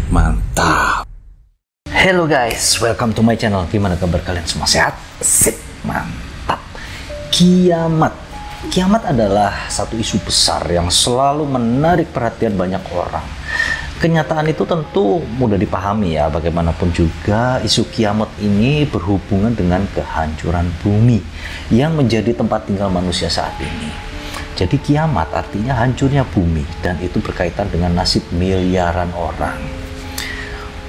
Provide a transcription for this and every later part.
Mantap. Hello guys, welcome to my channel. Gimana kabar kalian semua? Sehat? Sip, mantap. Kiamat. Kiamat adalah satu isu besar yang selalu menarik perhatian banyak orang. Kenyataan itu tentu mudah dipahami ya, bagaimanapun juga isu kiamat ini berhubungan dengan kehancuran bumi yang menjadi tempat tinggal manusia saat ini. Jadi kiamat artinya hancurnya bumi, dan itu berkaitan dengan nasib miliaran orang.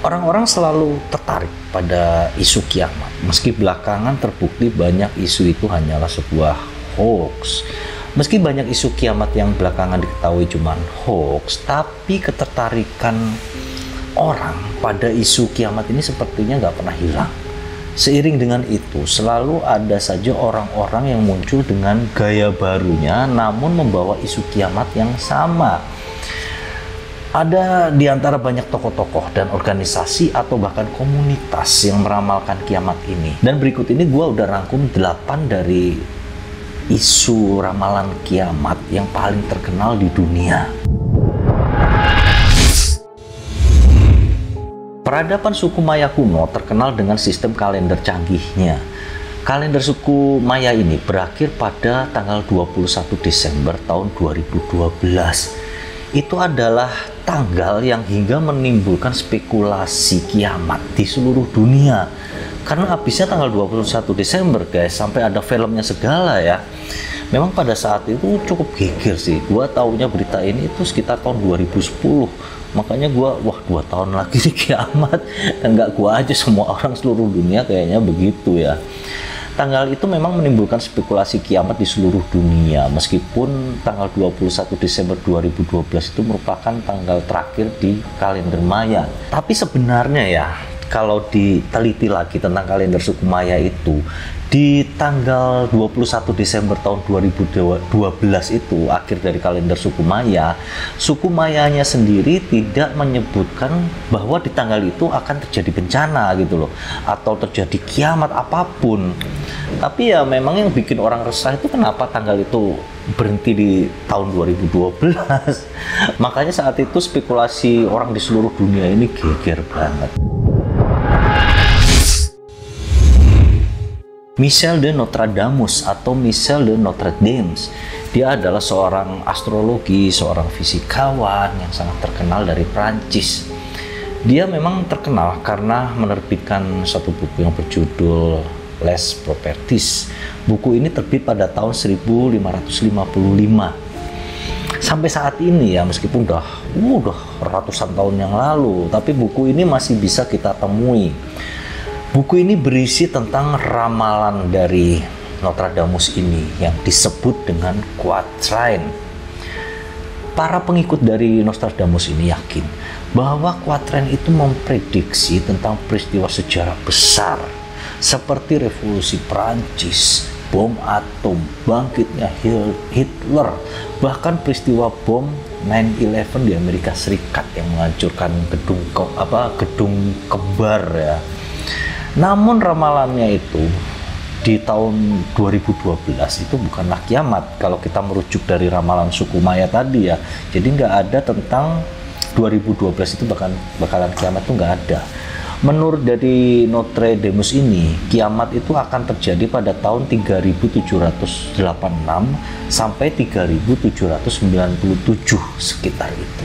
Orang-orang selalu tertarik pada isu kiamat, meski belakangan terbukti banyak isu itu hanyalah sebuah hoax. Meski banyak isu kiamat yang belakangan diketahui cuma hoax, tapi ketertarikan orang pada isu kiamat ini sepertinya nggak pernah hilang. Seiring dengan itu, selalu ada saja orang-orang yang muncul dengan gaya barunya, namun membawa isu kiamat yang sama. Ada di antara banyak tokoh-tokoh dan organisasi atau bahkan komunitas yang meramalkan kiamat ini. Dan berikut ini gue udah rangkum 8 dari isu ramalan kiamat yang paling terkenal di dunia. Peradaban suku Maya kuno terkenal dengan sistem kalender canggihnya. Kalender suku Maya ini berakhir pada tanggal 21 Desember tahun 2012. Itu adalah tanggal yang hingga menimbulkan spekulasi kiamat di seluruh dunia. Karena habisnya tanggal 21 Desember guys, sampai ada filmnya segala ya. Memang pada saat itu cukup geger sih. Gua taunya berita ini itu sekitar tahun 2010. Makanya gua, 2 tahun lagi nih kiamat. Dan gak gua aja, semua orang seluruh dunia kayaknya begitu ya. Tanggal itu memang menimbulkan spekulasi kiamat di seluruh dunia. Meskipun tanggal 21 Desember 2012 itu merupakan tanggal terakhir di kalender Maya. Tapi sebenarnya ya, kalau diteliti lagi tentang kalender suku Maya itu, di tanggal 21 Desember tahun 2012 itu, akhir dari kalender suku Mayanya sendiri tidak menyebutkan bahwa di tanggal itu akan terjadi bencana gitu loh, atau terjadi kiamat apapun. Tapi ya memang yang bikin orang resah itu kenapa tanggal itu berhenti di tahun 2012. Makanya saat itu spekulasi orang di seluruh dunia ini geger banget. Michel de Nostradamus atau Michel de Notre Dame, dia adalah seorang astrologi, seorang fisikawan yang sangat terkenal dari Prancis. Dia memang terkenal karena menerbitkan satu buku yang berjudul Les Properties. Buku ini terbit pada tahun 1555. Sampai saat ini ya, meskipun udah ratusan tahun yang lalu, tapi buku ini masih bisa kita temui. Buku ini berisi tentang ramalan dari Nostradamus ini yang disebut dengan quatrain. Para pengikut dari Nostradamus ini yakin bahwa quatrain itu memprediksi tentang peristiwa sejarah besar seperti revolusi Prancis, bom atom, bangkitnya Hitler, bahkan peristiwa bom 9/11 di Amerika Serikat yang menghancurkan gedung kembar ya. Namun ramalannya itu di tahun 2012 itu bukanlah kiamat kalau kita merujuk dari ramalan suku Maya tadi ya. Jadi nggak ada tentang 2012 itu bakalan kiamat, itu nggak ada. Menurut dari Notre Dame ini, kiamat itu akan terjadi pada tahun 3786 sampai 3797 sekitar itu.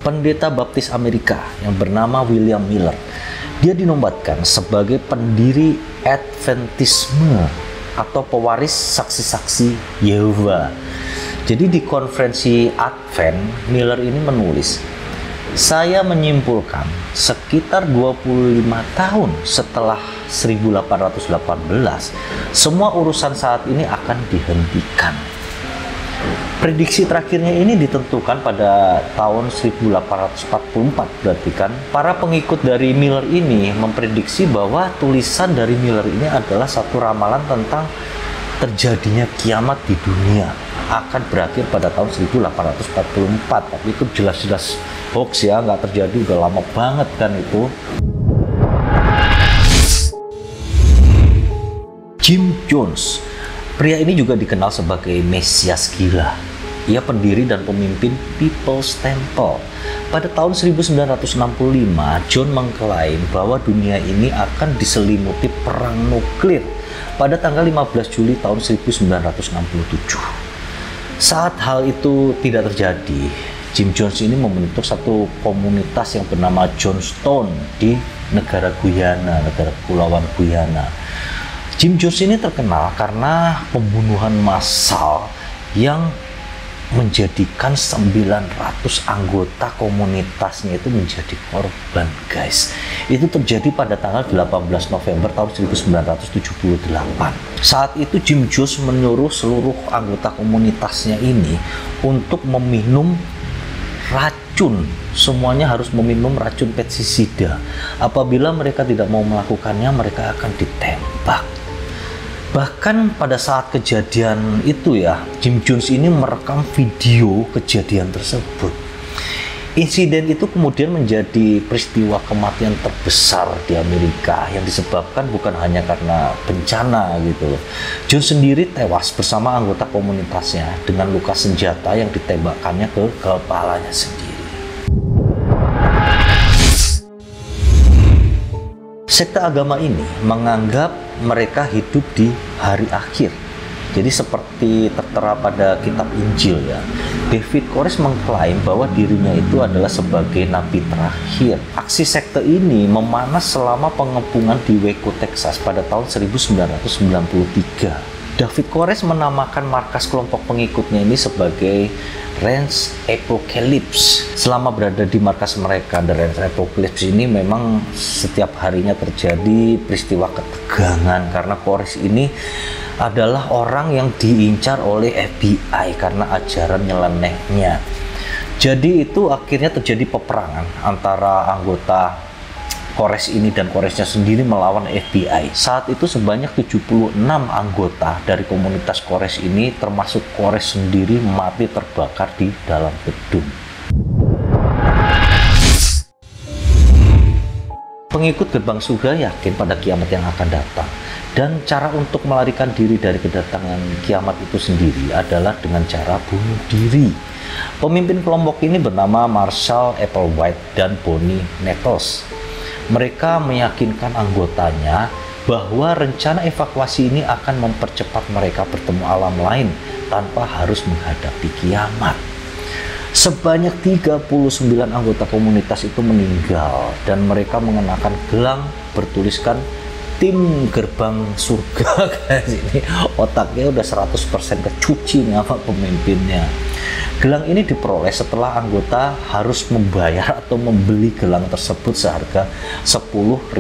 Pendeta Baptis Amerika yang bernama William Miller, dia dinobatkan sebagai pendiri Adventisme atau pewaris saksi-saksi Yehova. Jadi di konferensi Advent, Miller ini menulis, "Saya menyimpulkan sekitar 25 tahun setelah 1818, semua urusan saat ini akan dihentikan." Prediksi terakhirnya ini ditentukan pada tahun 1844, berarti kan para pengikut dari Miller ini memprediksi bahwa tulisan dari Miller ini adalah satu ramalan tentang terjadinya kiamat di dunia akan berakhir pada tahun 1844. Tapi itu jelas-jelas hoax ya, nggak terjadi, udah lama banget kan itu. Jim Jones, pria ini juga dikenal sebagai Mesias gila. Ia pendiri dan pemimpin People's Temple. Pada tahun 1965, John mengklaim bahwa dunia ini akan diselimuti perang nuklir pada tanggal 15 Juli tahun 1967. Saat hal itu tidak terjadi, Jim Jones ini membentuk satu komunitas yang bernama Johnstown di negara Guyana, negara Kepulauan Guyana. Jim Jones ini terkenal karena pembunuhan massal yang menjadikan 900 anggota komunitasnya itu menjadi korban, guys. Itu terjadi pada tanggal 18 November tahun 1978. Saat itu Jim Jones menyuruh seluruh anggota komunitasnya ini untuk meminum racun. Semuanya harus meminum racun pestisida. Apabila mereka tidak mau melakukannya, mereka akan ditembak. Bahkan pada saat kejadian itu ya, Jim Jones ini merekam video kejadian tersebut. Insiden itu kemudian menjadi peristiwa kematian terbesar di Amerika yang disebabkan bukan hanya karena bencana gitu loh. Jones sendiri tewas bersama anggota komunitasnya dengan luka senjata yang ditembakkannya ke kepalanya sendiri. Sekte agama ini menganggap mereka hidup di hari akhir. Jadi seperti tertera pada kitab Injil ya. David Koresh mengklaim bahwa dirinya itu adalah sebagai nabi terakhir. Aksi sekte ini memanas selama pengepungan di Waco, Texas pada tahun 1993. David Koresh menamakan markas kelompok pengikutnya ini sebagai Ranch Apocalypse. Selama berada di markas mereka, The Ranch Apocalypse ini memang setiap harinya terjadi peristiwa ketegangan karena Koresh ini adalah orang yang diincar oleh FBI karena ajaran nyelenehnya. Jadi itu akhirnya terjadi peperangan antara anggota Koresh ini dan Koreshnya sendiri melawan FBI. Saat itu sebanyak 76 anggota dari komunitas Koresh ini termasuk Koresh sendiri mati terbakar di dalam gedung. Pengikut gerbang surga yakin pada kiamat yang akan datang. Dan cara untuk melarikan diri dari kedatangan kiamat itu sendiri adalah dengan cara bunuh diri. Pemimpin kelompok ini bernama Marshall Applewhite dan Bonnie Nettles. Mereka meyakinkan anggotanya bahwa rencana evakuasi ini akan mempercepat mereka bertemu alam lain tanpa harus menghadapi kiamat. Sebanyak 39 anggota komunitas itu meninggal dan mereka mengenakan gelang bertuliskan tim gerbang surga. Guys, ini otaknya udah 100% kecuci nih sama pemimpinnya. Gelang ini diperoleh setelah anggota harus membayar atau membeli gelang tersebut seharga $10.000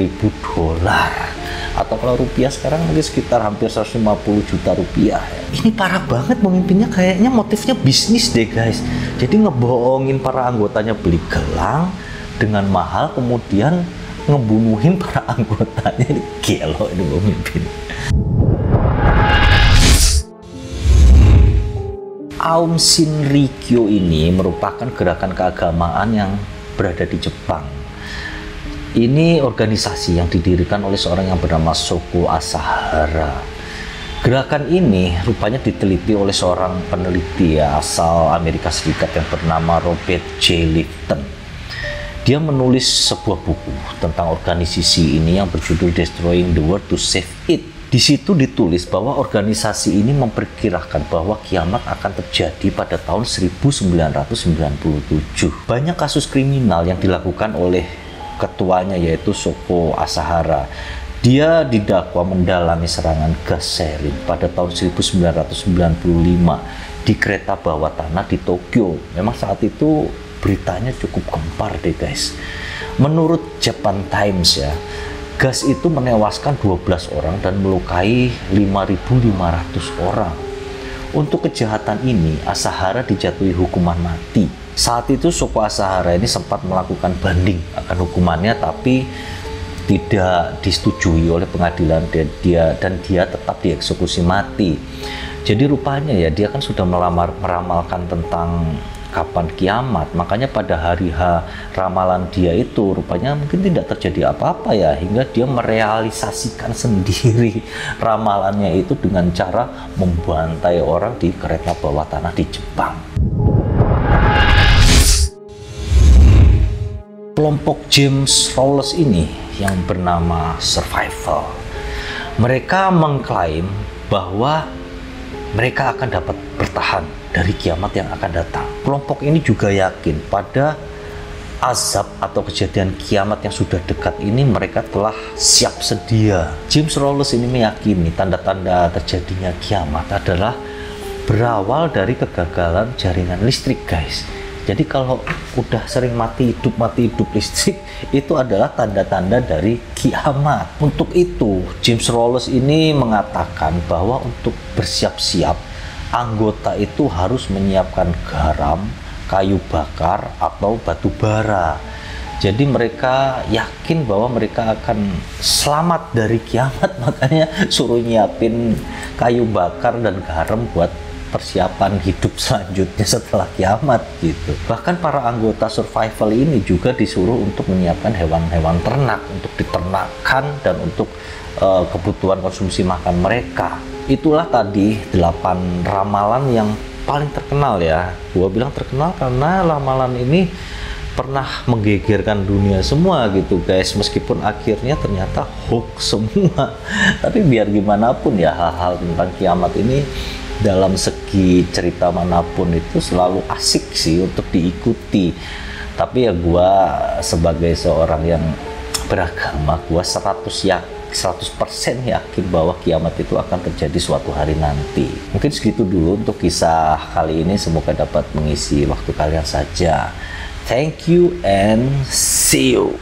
atau kalau rupiah sekarang mungkin sekitar hampir 150 juta rupiah ya. Ini parah banget, pemimpinnya kayaknya motifnya bisnis deh guys. Jadi ngebohongin para anggotanya beli gelang dengan mahal, kemudian ngebunuhin para anggotanya. Ini gelo ini pemimpin. Aum Shinrikyo ini merupakan gerakan keagamaan yang berada di Jepang. Ini organisasi yang didirikan oleh seorang yang bernama Shoko Asahara. Gerakan ini rupanya diteliti oleh seorang peneliti ya, asal Amerika Serikat yang bernama Robert J. Lifton. Dia menulis sebuah buku tentang organisasi ini yang berjudul Destroying the World to Save It. Di situ ditulis bahwa organisasi ini memperkirakan bahwa kiamat akan terjadi pada tahun 1997. Banyak kasus kriminal yang dilakukan oleh ketuanya yaitu Shoko Asahara. Dia didakwa mendalangi serangan gas sarin pada tahun 1995 di kereta bawah tanah di Tokyo. Memang saat itu beritanya cukup gempar deh guys. Menurut Japan Times ya, gas itu menewaskan 12 orang dan melukai 5.500 orang. Untuk kejahatan ini, Asahara dijatuhi hukuman mati. Saat itu Shoko Asahara ini sempat melakukan banding akan hukumannya, tapi tidak disetujui oleh pengadilan dan dia tetap dieksekusi mati. Jadi rupanya ya dia kan sudah meramalkan tentang kapan kiamat. Makanya pada hari H ramalan dia itu rupanya mungkin tidak terjadi apa-apa ya, hingga dia merealisasikan sendiri ramalannya itu dengan cara membantai orang di kereta bawah tanah di Jepang. Kelompok James Rawles ini yang bernama Survival, mereka mengklaim bahwa mereka akan dapat bertahan dari kiamat yang akan datang. Kelompok ini juga yakin pada azab atau kejadian kiamat yang sudah dekat ini mereka telah siap sedia. James Rawles ini meyakini tanda-tanda terjadinya kiamat adalah berawal dari kegagalan jaringan listrik, guys. Jadi kalau udah sering mati hidup listrik, itu adalah tanda-tanda dari kiamat. Untuk itu, James Rawles ini mengatakan bahwa untuk bersiap-siap, anggota itu harus menyiapkan garam, kayu bakar, atau batu bara. Jadi mereka yakin bahwa mereka akan selamat dari kiamat, makanya suruh nyiapin kayu bakar dan garam buat persiapan hidup selanjutnya setelah kiamat gitu. Bahkan para anggota survival ini juga disuruh untuk menyiapkan hewan-hewan ternak untuk diternakkan dan untuk kebutuhan konsumsi makan mereka. Itulah tadi 8 ramalan yang paling terkenal ya. Gua bilang terkenal karena ramalan ini pernah menggegerkan dunia semua gitu, guys. Meskipun akhirnya ternyata hoax semua. Tapi biar gimana pun ya, hal-hal tentang kiamat ini dalam segi cerita manapun itu selalu asik sih untuk diikuti. Tapi ya gua sebagai seorang yang beragama, gua 100% yakin bahwa kiamat itu akan terjadi suatu hari nanti. Mungkin segitu dulu untuk kisah kali ini, semoga dapat mengisi waktu kalian saja. Thank you and see you.